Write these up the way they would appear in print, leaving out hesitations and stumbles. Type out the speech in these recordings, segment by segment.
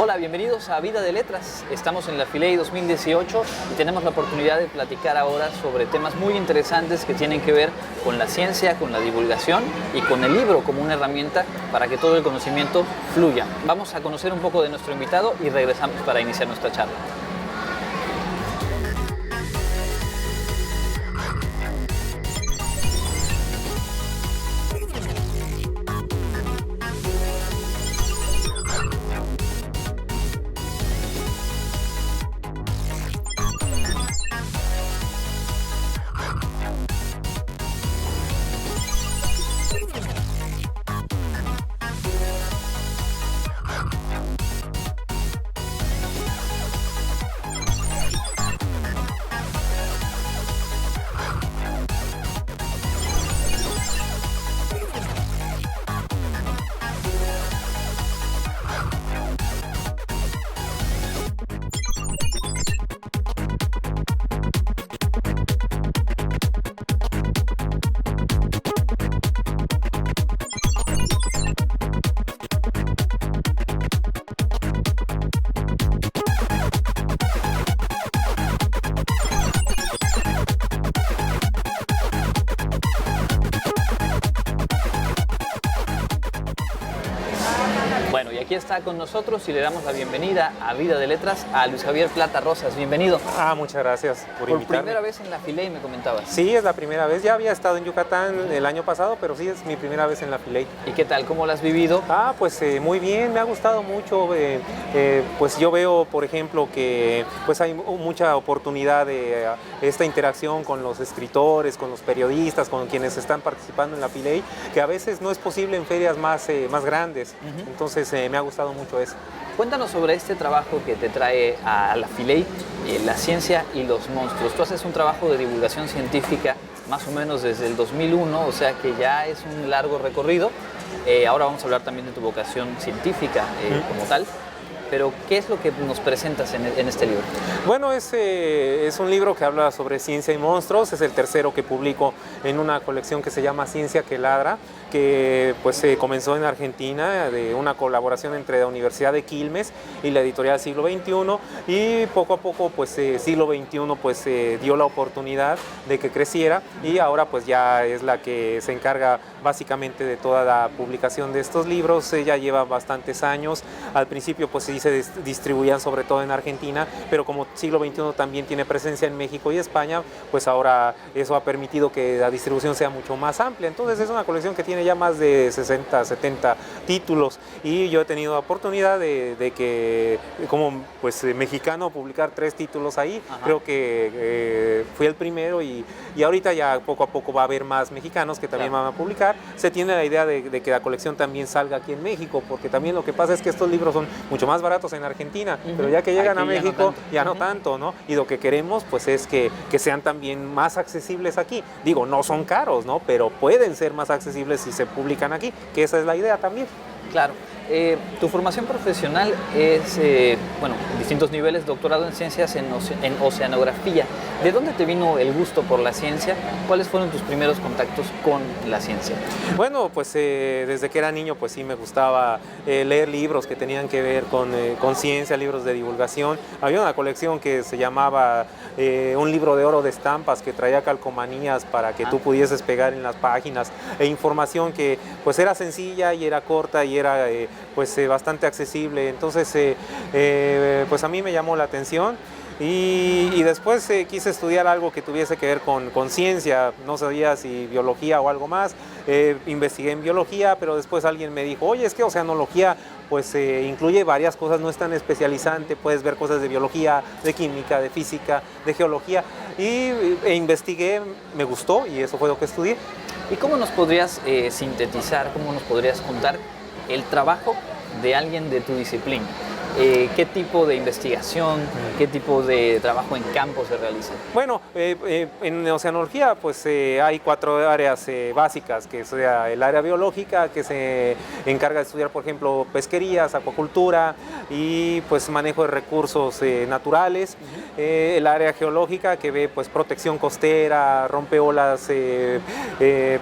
Hola, bienvenidos a Vida de Letras. Estamos en la Filey 2018 y tenemos la oportunidad de platicar ahora sobre temas muy interesantes que tienen que ver con la ciencia, con la divulgación y con el libro como una herramienta para que todo el conocimiento fluya. Vamos a conocer un poco de nuestro invitado y regresamos para iniciar nuestra charla. Bueno, y aquí está con nosotros y le damos la bienvenida a Vida de Letras a Luis Javier Plata Rosas. Bienvenido. Muchas gracias por invitarme. Por primera vez en la Filey, me comentabas. Sí, es la primera vez. Ya había estado en Yucatán el año pasado, pero sí es mi primera vez en la Filey. ¿Y qué tal? ¿Cómo la has vivido? Pues muy bien, me ha gustado mucho. Pues yo veo, por ejemplo, que pues hay mucha oportunidad de esta interacción con los escritores, con los periodistas, con quienes están participando en la Filey, que a veces no es posible en ferias más grandes. Entonces me ha gustado mucho eso. Cuéntanos sobre este trabajo que te trae a la Filey, la ciencia y los monstruos. Tú haces un trabajo de divulgación científica más o menos desde el 2001, o sea que ya es un largo recorrido. Ahora vamos a hablar también de tu vocación científica como tal. Pero, ¿qué es lo que nos presentas en este libro? Bueno, es un libro que habla sobre ciencia y monstruos. Es el tercero que publico en una colección que se llama Ciencia que Ladra, que pues comenzó en Argentina, de una colaboración entre la Universidad de Quilmes y la editorial Siglo XXI, y poco a poco pues Siglo XXI pues dio la oportunidad de que creciera, y ahora pues ya es la que se encarga básicamente de toda la publicación de estos libros. Ya lleva bastantes años. Al principio pues sí se distribuían sobre todo en Argentina, pero como Siglo XXI también tiene presencia en México y España, pues ahora eso ha permitido que la distribución sea mucho más amplia. Entonces es una colección que tiene ya más de 60, 70 títulos, y yo he tenido la oportunidad de que como pues mexicano publicar 3 títulos ahí. Ajá. Creo que fui el primero, y ahorita ya poco a poco va a haber más mexicanos que también van a publicar. Se tiene la idea de que la colección también salga aquí en México, porque también lo que pasa es que estos libros son mucho más baratos en Argentina, pero ya que llegan aquí a México ya no tanto, ¿no? Y lo que queremos pues es que sean también más accesibles aquí. Digo, no son caros, ¿no? Pero pueden ser más accesibles si se publican aquí, que esa es la idea también. Claro. Tu formación profesional es, bueno, en distintos niveles, doctorado en ciencias en oceanografía. ¿De dónde te vino el gusto por la ciencia? ¿Cuáles fueron tus primeros contactos con la ciencia? Bueno, pues desde que era niño pues sí me gustaba leer libros que tenían que ver con ciencia, libros de divulgación. Había una colección que se llamaba un libro de oro de estampas, que traía calcomanías para que tú pudieses pegar en las páginas, e información que pues era sencilla y era corta y era pues bastante accesible. Entonces pues a mí me llamó la atención. Y después quise estudiar algo que tuviese que ver con ciencia. No sabía si biología o algo más. Investigué en biología, pero después alguien me dijo, oye, es que oceanología pues incluye varias cosas, no es tan especializante, puedes ver cosas de biología, de química, de física, de geología. E investigué, me gustó, y eso fue lo que estudié. ¿Y cómo nos podrías sintetizar, cómo nos podrías contar el trabajo de alguien de tu disciplina? ¿Qué tipo de investigación, qué tipo de trabajo en campo se realiza? Bueno, en oceanología pues hay 4 áreas básicas, que sea el área biológica, que se encarga de estudiar, por ejemplo, pesquerías, acuacultura y pues manejo de recursos naturales. El área geológica, que ve pues protección costera, rompeolas,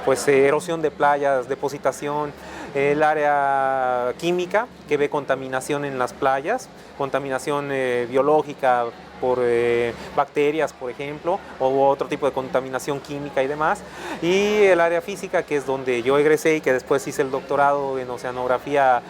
pues erosión de playas, depositación. el área química, que ve contaminación en las playas, contaminación biológica por bacterias, por ejemplo, o otro tipo de contaminación química y demás, y el área física, que es donde yo egresé y que después hice el doctorado en oceanografía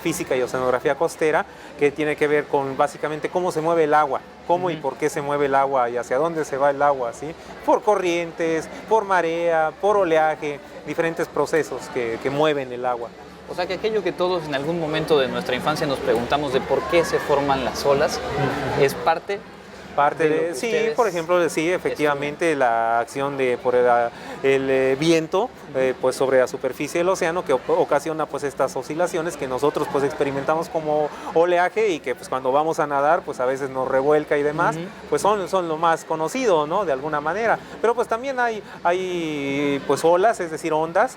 física y oceanografía costera, que tiene que ver con básicamente cómo se mueve el agua, cómo y por qué se mueve el agua y hacia dónde se va el agua, ¿sí? Por corrientes, por marea, por oleaje, diferentes procesos que mueven el agua. O sea que aquello que todos en algún momento de nuestra infancia nos preguntamos de por qué se forman las olas, es parte de sí, por ejemplo, sí, efectivamente la acción por el viento pues sobre la superficie del océano, que ocasiona pues estas oscilaciones que nosotros pues experimentamos como oleaje, y que pues cuando vamos a nadar pues a veces nos revuelca y demás, pues son lo más conocido, ¿no? De alguna manera. Pero pues también hay pues olas, es decir, ondas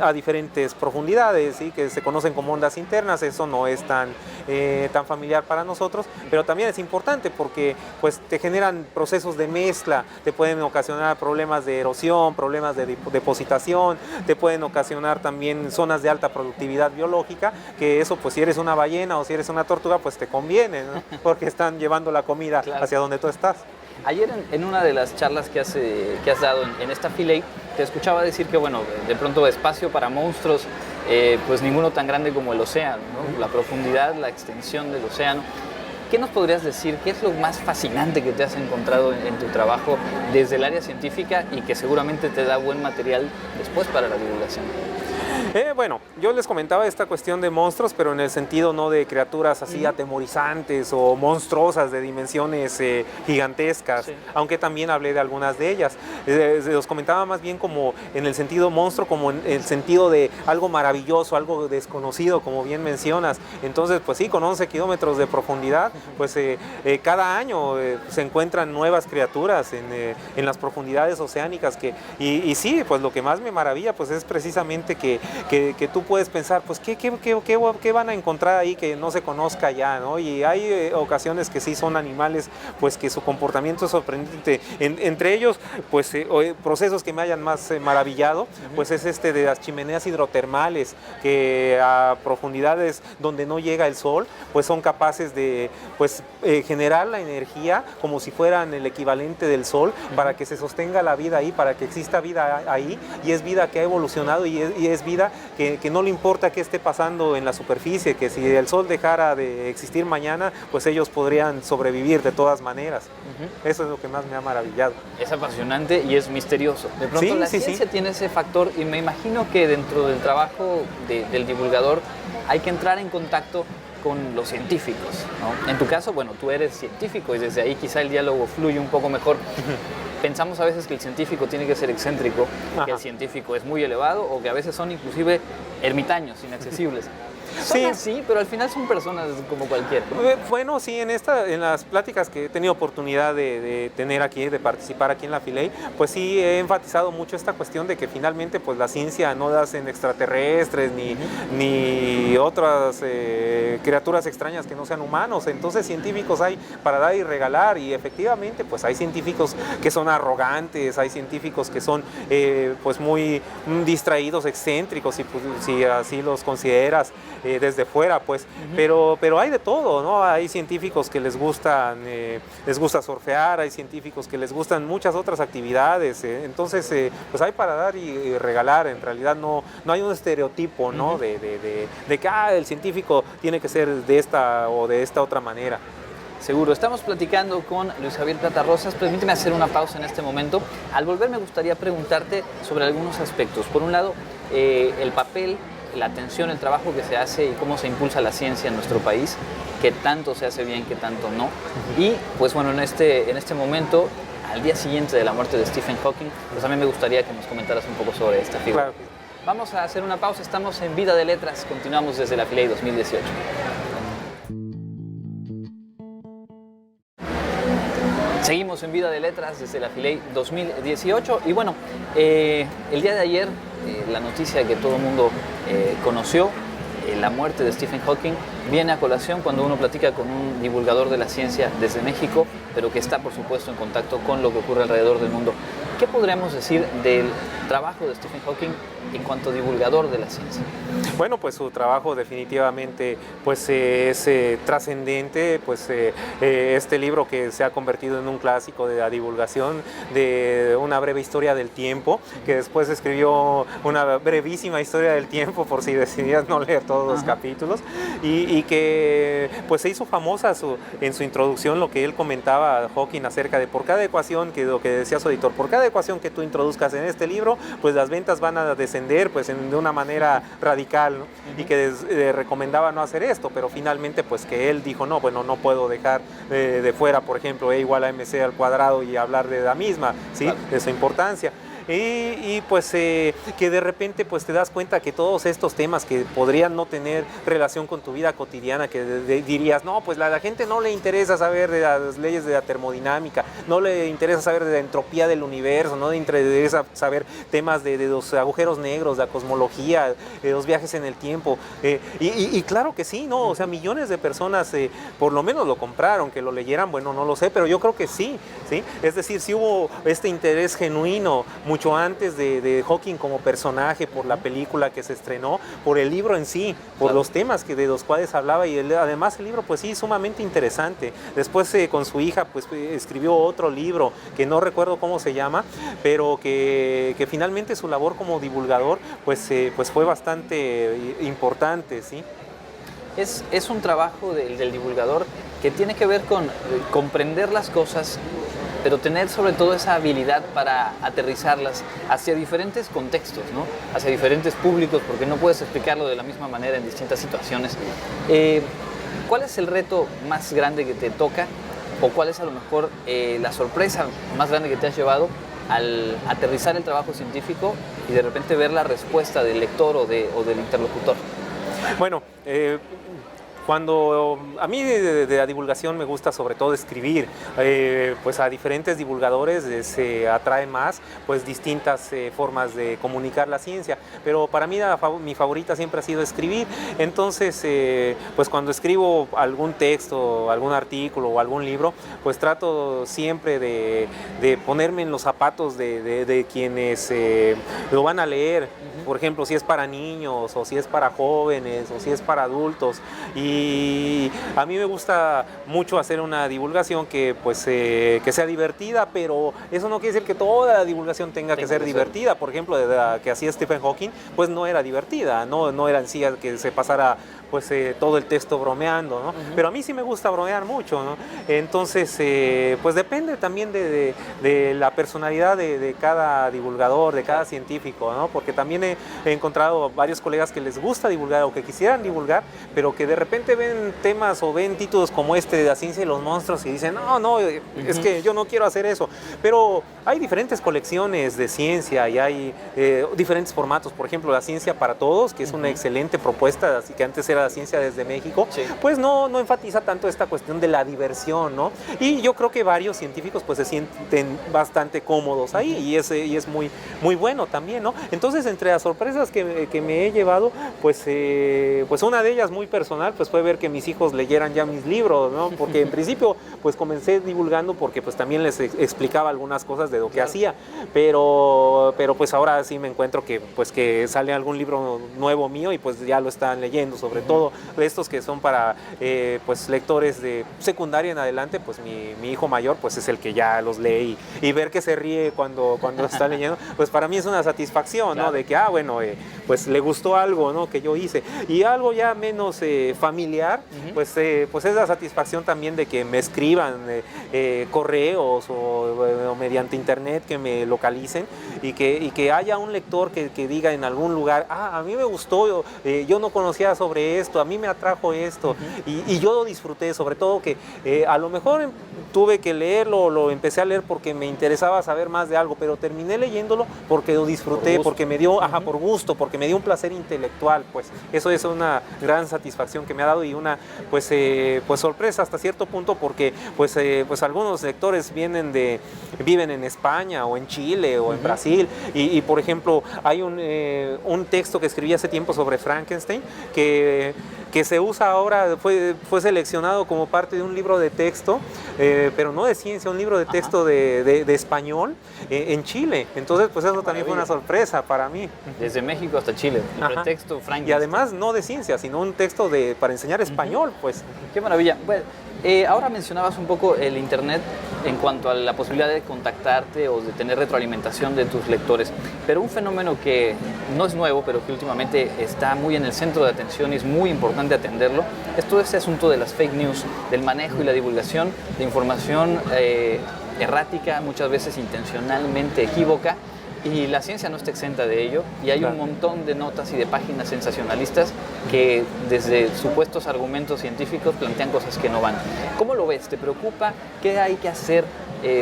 a diferentes profundidades, ¿sí? Que se conocen como ondas internas. Eso no es tan familiar para nosotros, pero también es importante porque pues te generan procesos de mezcla, te pueden ocasionar problemas de erosión, problemas de depositación, te pueden ocasionar también zonas de alta productividad biológica, que eso pues si eres una ballena o si eres una tortuga pues te conviene, ¿no? Porque están llevando la comida hacia donde tú estás. Ayer en una de las charlas que has dado en esta Philae, te escuchaba decir que bueno, de pronto espacio para monstruos, pues ninguno tan grande como el océano, ¿no? La profundidad, la extensión del océano. ¿Qué nos podrías decir? ¿Qué es lo más fascinante que te has encontrado en tu trabajo desde el área científica y que seguramente te da buen material después para la divulgación? Bueno, yo les comentaba esta cuestión de monstruos, pero en el sentido no de criaturas así atemorizantes o monstruosas de dimensiones gigantescas, aunque también hablé de algunas de ellas. Los comentaba más bien como en el sentido monstruo, como en el sentido de algo maravilloso, algo desconocido, como bien mencionas. Entonces, pues sí, con 11 kilómetros de profundidad, pues cada año se encuentran nuevas criaturas en las profundidades oceánicas. Y sí, pues lo que más me maravilla pues es precisamente que tú puedes pensar, pues ¿qué van a encontrar ahí que no se conozca ya, ¿no? Y hay ocasiones que sí son animales, pues que su comportamiento es sorprendente. Entre ellos, pues procesos que me hayan más maravillado, pues es de las chimeneas hidrotermales, que a profundidades donde no llega el sol, pues son capaces de pues generar la energía como si fueran el equivalente del sol, para que se sostenga la vida ahí, para que exista vida ahí, y es vida que ha evolucionado y es vida que no le importa qué esté pasando en la superficie, que si el sol dejara de existir mañana, pues ellos podrían sobrevivir de todas maneras. Eso es lo que más me ha maravillado. Es apasionante y es misterioso. De pronto la ciencia tiene ese factor, y me imagino que dentro del trabajo del divulgador hay que entrar en contacto con los científicos, ¿no? En tu caso, bueno, tú eres científico y desde ahí quizá el diálogo fluye un poco mejor. Pensamos a veces que el científico tiene que ser excéntrico, que el científico es muy elevado, o que a veces son inclusive ermitaños, inaccesibles. Son así, pero al final son personas como cualquiera, ¿no? Bueno, sí, en las pláticas que he tenido oportunidad de tener aquí, de participar aquí en la Philae, pues sí he enfatizado mucho esta cuestión de que finalmente pues la ciencia no da en extraterrestres ni otras criaturas extrañas que no sean humanos. Entonces científicos hay para dar y regalar, y efectivamente pues hay científicos que son arrogantes, hay científicos que son pues muy distraídos, excéntricos, si así los consideras desde fuera, pues, pero hay de todo, ¿no? Hay científicos que les gusta surfear, hay científicos que les gustan muchas otras actividades, entonces pues hay para dar y regalar. En realidad no hay un estereotipo, ¿no? De que el científico tiene que ser de esta o de esta otra manera. Seguro. Estamos platicando con Luis Javier Plata Rosas. Permíteme hacer una pausa en este momento. Al volver me gustaría preguntarte sobre algunos aspectos. Por un lado, el papel, la atención, el trabajo que se hace y cómo se impulsa la ciencia en nuestro país, qué tanto se hace bien, qué tanto no. Y pues bueno, en este momento, al día siguiente de la muerte de Stephen Hawking, pues a mí me gustaría que nos comentaras un poco sobre esta figura. Claro. Vamos a hacer una pausa, estamos en Vida de Letras, continuamos desde la Philae 2018. Seguimos en Vida de Letras desde la Philae 2018 y bueno, el día de ayer la noticia que todo el mundo conoció, la muerte de Stephen Hawking, viene a colación cuando uno platica con un divulgador de la ciencia desde México, pero que está por supuesto en contacto con lo que ocurre alrededor del mundo. ¿Qué podríamos decir del trabajo de Stephen Hawking en cuanto a divulgador de la ciencia? Bueno, pues su trabajo definitivamente pues, es trascendente, pues este libro que se ha convertido en un clásico de la divulgación de una breve historia del tiempo, que después escribió una brevísima historia del tiempo por si decidías no leer todos los capítulos, y que pues se hizo famosa en su introducción lo que él comentaba, Hawking, acerca de por cada ecuación, que lo que decía su editor, por cada ecuación que tú introduzcas en este libro, pues las ventas van a descender pues de una manera radical, ¿no? Y que recomendaba no hacer esto, pero finalmente pues que él dijo, no, bueno, no puedo dejar de fuera, por ejemplo, E igual a MC al cuadrado y hablar de la misma, ¿sí? Claro. De su importancia. Y pues que de repente pues te das cuenta que todos estos temas que podrían no tener relación con tu vida cotidiana, que dirías, no, pues la gente no le interesa saber de las leyes de la termodinámica, no le interesa saber de la entropía del universo, no le interesa saber temas de los agujeros negros, de la cosmología, de los viajes en el tiempo, y claro que sí, ¿no? O sea, millones de personas por lo menos lo compraron, que lo leyeran, bueno, no lo sé, pero yo creo que sí, ¿sí? Es decir, sí hubo este interés genuino mucho antes de Hawking como personaje, por la película que se estrenó, por el libro en sí, por claro. Los temas de los cuales hablaba, y además el libro pues sí, sumamente interesante. Después con su hija pues escribió otro libro que no recuerdo cómo se llama, pero que finalmente su labor como divulgador pues fue bastante importante, ¿sí? Es un trabajo del divulgador que tiene que ver con comprender las cosas, pero tener sobre todo esa habilidad para aterrizarlas hacia diferentes contextos, ¿no? Hacia diferentes públicos, porque no puedes explicarlo de la misma manera en distintas situaciones. ¿Cuál es el reto más grande que te toca, o cuál es a lo mejor la sorpresa más grande que te has llevado al aterrizar el trabajo científico y de repente ver la respuesta del lector o del interlocutor? Bueno, cuando a mí de la divulgación me gusta sobre todo escribir, pues a diferentes divulgadores se atrae más pues distintas formas de comunicar la ciencia, pero para mí mi favorita siempre ha sido escribir. Entonces pues cuando escribo algún texto, algún artículo o algún libro, pues trato siempre de ponerme en los zapatos de quienes lo van a leer. Por ejemplo, si es para niños, o si es para jóvenes, o si es para adultos. Y a mí me gusta mucho hacer una divulgación que sea divertida, pero eso no quiere decir que toda la divulgación tenga que ser divertida. Por ejemplo, la que hacía Stephen Hawking, pues no era divertida, no era en sí que se pasara pues todo el texto bromeando, ¿no? Pero a mí sí me gusta bromear mucho, ¿no? Entonces, pues depende también de la personalidad de cada divulgador, de cada científico, ¿no? Porque también he encontrado varios colegas que les gusta divulgar o que quisieran divulgar, pero que de repente ven temas o ven títulos como este de la ciencia y los monstruos y dicen, no, es que yo no quiero hacer eso. Pero hay diferentes colecciones de ciencia y hay diferentes formatos. Por ejemplo, la ciencia para todos, que es una excelente propuesta, así que antes era la ciencia desde México, sí. Pues no enfatiza tanto esta cuestión de la diversión, ¿no? Y yo creo que varios científicos pues se sienten bastante cómodos ahí, y es muy, muy bueno también, ¿no? Entonces, entre las sorpresas que me he llevado, pues una de ellas muy personal, pues fue ver que mis hijos leyeran ya mis libros, ¿no? Porque en principio pues comencé divulgando porque pues también les explicaba algunas cosas de lo que hacía, pero pues ahora sí me encuentro que sale algún libro nuevo mío y pues ya lo están leyendo, sobre todo estos que son para pues lectores de secundaria en adelante. Pues mi hijo mayor pues es el que ya los lee, y ver que se ríe cuando está leyendo, pues para mí es una satisfacción, claro. ¿No? De que pues le gustó algo, ¿no? Que yo hice, y algo ya menos familiar, pues es la satisfacción también de que me escriban correos o mediante internet, que me localicen y que haya un lector que diga en algún lugar, a mí me gustó, yo no conocía sobre esto, a mí me atrajo esto, y yo lo disfruté, sobre todo que a lo mejor tuve que leerlo, lo empecé a leer porque me interesaba saber más de algo, pero terminé leyéndolo porque lo disfruté, porque me dio, por gusto, porque me dio un placer intelectual. Pues eso es una gran satisfacción que me ha dado, y una pues sorpresa hasta cierto punto, porque pues algunos lectores viven en España o en Chile o en Brasil, y por ejemplo hay un texto que escribí hace tiempo sobre Frankenstein, que que se usa ahora, fue seleccionado como parte de un libro de texto, pero no de ciencia, un libro de texto de español en Chile. Entonces, pues eso también fue una sorpresa para mí. Desde México hasta Chile, el pretexto Frankenstein. Y además no de ciencia, sino un texto para enseñar español, pues. Qué maravilla. Bueno, ahora mencionabas un poco el Internet en cuanto a la posibilidad de contactarte o de tener retroalimentación de tus lectores, pero un fenómeno que no es nuevo, pero que últimamente está muy en el centro de atención y es muy importante atenderlo, es todo ese asunto de las fake news, del manejo y la divulgación de información errática, muchas veces intencionalmente equívoca, y la ciencia no está exenta de ello, y hay un montón de notas y de páginas sensacionalistas que desde supuestos argumentos científicos plantean cosas que no van. ¿Cómo lo ves? ¿Te preocupa? ¿Qué hay que hacer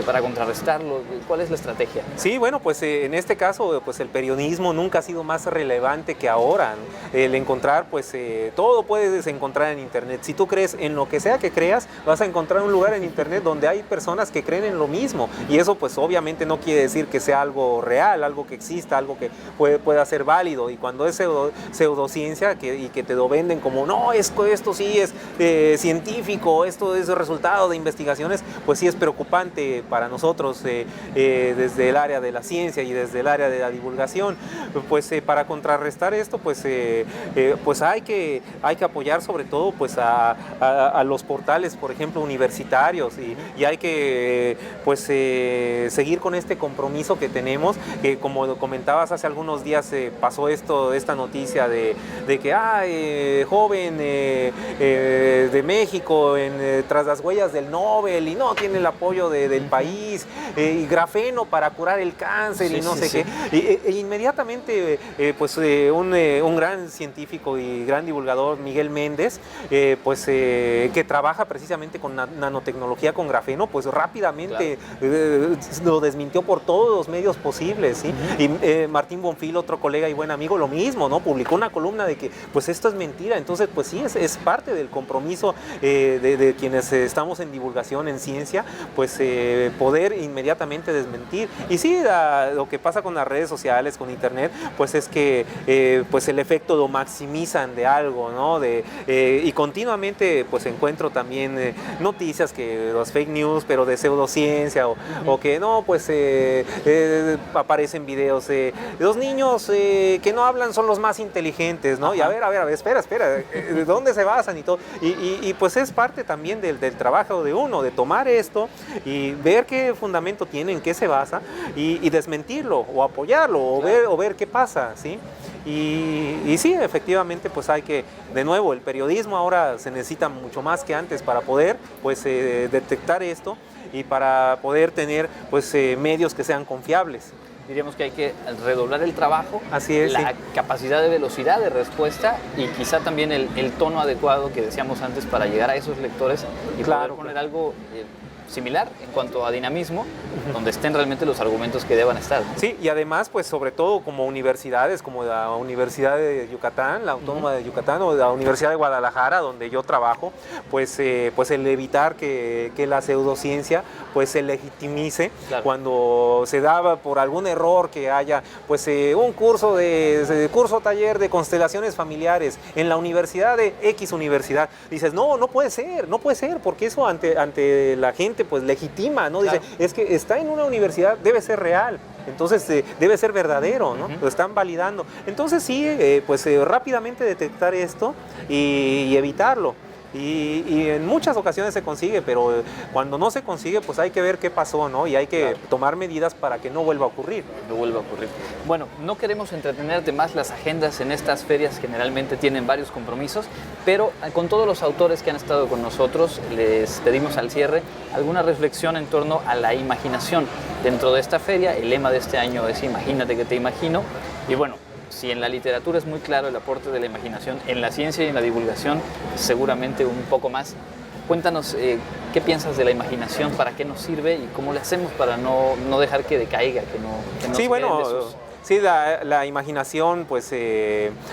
para contrarrestarlo? ¿Cuál es la estrategia? Sí, bueno, pues en este caso, pues el periodismo nunca ha sido más relevante que ahora, ¿no? El encontrar, pues todo puedes encontrar en Internet. Si tú crees en lo que sea que creas, vas a encontrar un lugar en Internet donde hay personas que creen en lo mismo. Y eso, pues obviamente no quiere decir que sea algo real, algo que exista, algo que pueda ser válido. Y cuando es pseudociencia y que te lo venden como, no, esto sí es científico, esto es el resultado de investigaciones, pues sí es preocupante para nosotros desde el área de la ciencia y desde el área de la divulgación. Pues para contrarrestar esto, pues hay que apoyar sobre todo pues a los portales, por ejemplo, universitarios, y hay que pues seguir con este compromiso que tenemos, que como comentabas hace algunos días pasó esta noticia de que joven de México tras las huellas del Nobel y no tiene el apoyo del país, y grafeno para curar el cáncer, y no sé qué. E inmediatamente un gran científico y gran divulgador, Miguel Méndez, que trabaja precisamente con nanotecnología con grafeno, pues rápidamente lo desmintió por todos los medios posibles, ¿sí? Y Martín Bonfil, otro colega y buen amigo, lo mismo, ¿no? Publicó una columna de que pues esto es mentira. Entonces, pues sí, es parte del compromiso de quienes estamos en divulgación, en ciencia, pues poder inmediatamente desmentir. Y sí, lo que pasa con las redes sociales, con Internet, pues es que pues el efecto lo maximizan de algo, ¿no? Y continuamente pues encuentro también noticias que los fake news, pero de pseudociencia, o que no, pues aparecen videos los niños que no hablan son los más inteligentes, ¿no? Y a ver, espera, ¿de dónde se basan y todo? Y pues es parte también del trabajo de uno, de tomar esto y ver qué fundamento tiene, en qué se basa, y desmentirlo o apoyarlo, o ver qué pasa, ¿sí? Y sí, efectivamente, pues hay que, de nuevo, el periodismo ahora se necesita mucho más que antes para poder pues detectar esto y para poder tener pues medios que sean confiables. Diríamos que hay que redoblar el trabajo, así es, la capacidad de velocidad de respuesta y quizá también el tono adecuado que decíamos antes para llegar a esos lectores y poder poner algo similar en cuanto a dinamismo, donde estén realmente los argumentos que deban estar, ¿no? Sí, y además, pues sobre todo como universidades, como la Universidad de Yucatán, la Autónoma de Yucatán, o la Universidad de Guadalajara, donde yo trabajo, pues el evitar que la pseudociencia pues se legitimice cuando se daba por algún error que haya pues un curso taller de constelaciones familiares en la universidad de X universidad. Dices, no puede ser, porque eso ante la gente pues legitima, ¿no? Dice, es que está en una universidad, debe ser real, entonces debe ser verdadero, ¿no? Lo están validando. Entonces sí, rápidamente detectar esto y evitarlo. Y en muchas ocasiones se consigue, pero cuando no se consigue, pues hay que ver qué pasó, ¿no? Y hay que tomar medidas para que no vuelva a ocurrir. Bueno, no queremos entretenerte más. Las agendas en estas ferias generalmente tienen varios compromisos, pero con todos los autores que han estado con nosotros, les pedimos al cierre alguna reflexión en torno a la imaginación dentro de esta feria. El lema de este año es Imagínate que te imagino. Y bueno, si en la literatura es muy claro el aporte de la imaginación, en la ciencia y en la divulgación seguramente un poco más. Cuéntanos qué piensas de la imaginación, para qué nos sirve y cómo le hacemos para no dejar que decaiga, que no sí, bueno, Sí, la imaginación, pues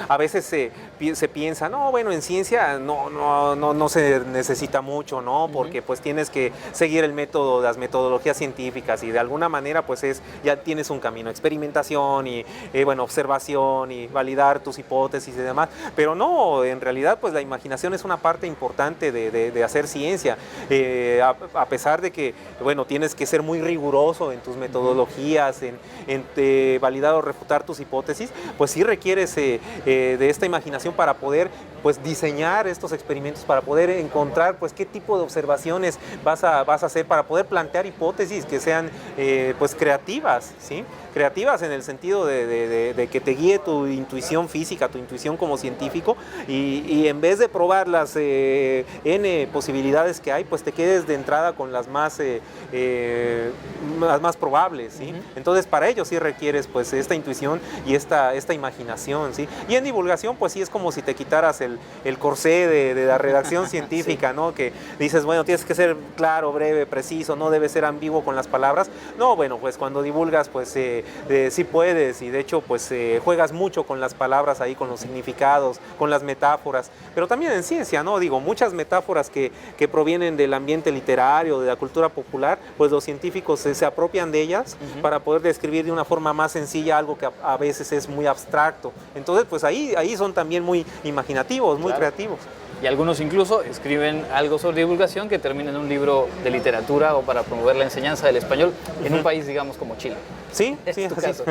a veces se piensa, no, bueno, en ciencia no se necesita mucho, ¿no? Porque pues tienes que seguir el método, las metodologías científicas y de alguna manera pues ya tienes un camino, experimentación y bueno, observación y validar tus hipótesis y demás, pero no, en realidad pues la imaginación es una parte importante de hacer ciencia, a pesar de que, bueno, tienes que ser muy riguroso en tus metodologías, en validar o refutar tus hipótesis, pues sí requieres de esta imaginación para poder pues diseñar estos experimentos, para poder encontrar pues qué tipo de observaciones vas a hacer, para poder plantear hipótesis que sean pues creativas, ¿sí? Creativas en el sentido de que te guíe tu intuición física, tu intuición como científico, y en vez de probar las N posibilidades que hay, pues te quedes de entrada con las más probables, ¿sí? Entonces para ello sí requieres pues esta intuición y esta imaginación, ¿sí? Y en divulgación pues sí es como si te quitaras el corsé de la redacción científica, sí. ¿No? Que dices, bueno, tienes que ser claro, breve, preciso, no debe ser ambiguo con las palabras. No, bueno, pues cuando divulgas pues sí puedes, y de hecho pues juegas mucho con las palabras ahí, con los significados, con las metáforas, pero también en ciencia, ¿no? Digo, muchas metáforas que provienen del ambiente literario, de la cultura popular, pues los científicos se apropian de ellas para poder describir de una forma más sencilla algo que a veces es muy abstracto. Entonces pues ahí son también muy imaginativos, muy creativos. Y algunos incluso escriben algo sobre divulgación que termina en un libro de literatura o para promover la enseñanza del español en un país, digamos, como Chile. Sí, es sí, tu caso.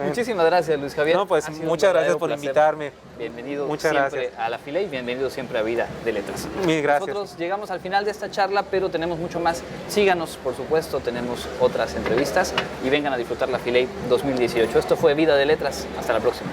Muchísimas gracias, Luis Javier. No, pues muchas gracias por invitarme. Bienvenido muchas siempre gracias. A la FILEI, bienvenido siempre a Vida de Letras. Mil gracias. Nosotros llegamos al final de esta charla, pero tenemos mucho más. Síganos, por supuesto, tenemos otras entrevistas y vengan a disfrutar la FILEI 2018. Esto fue Vida de Letras. Hasta la próxima.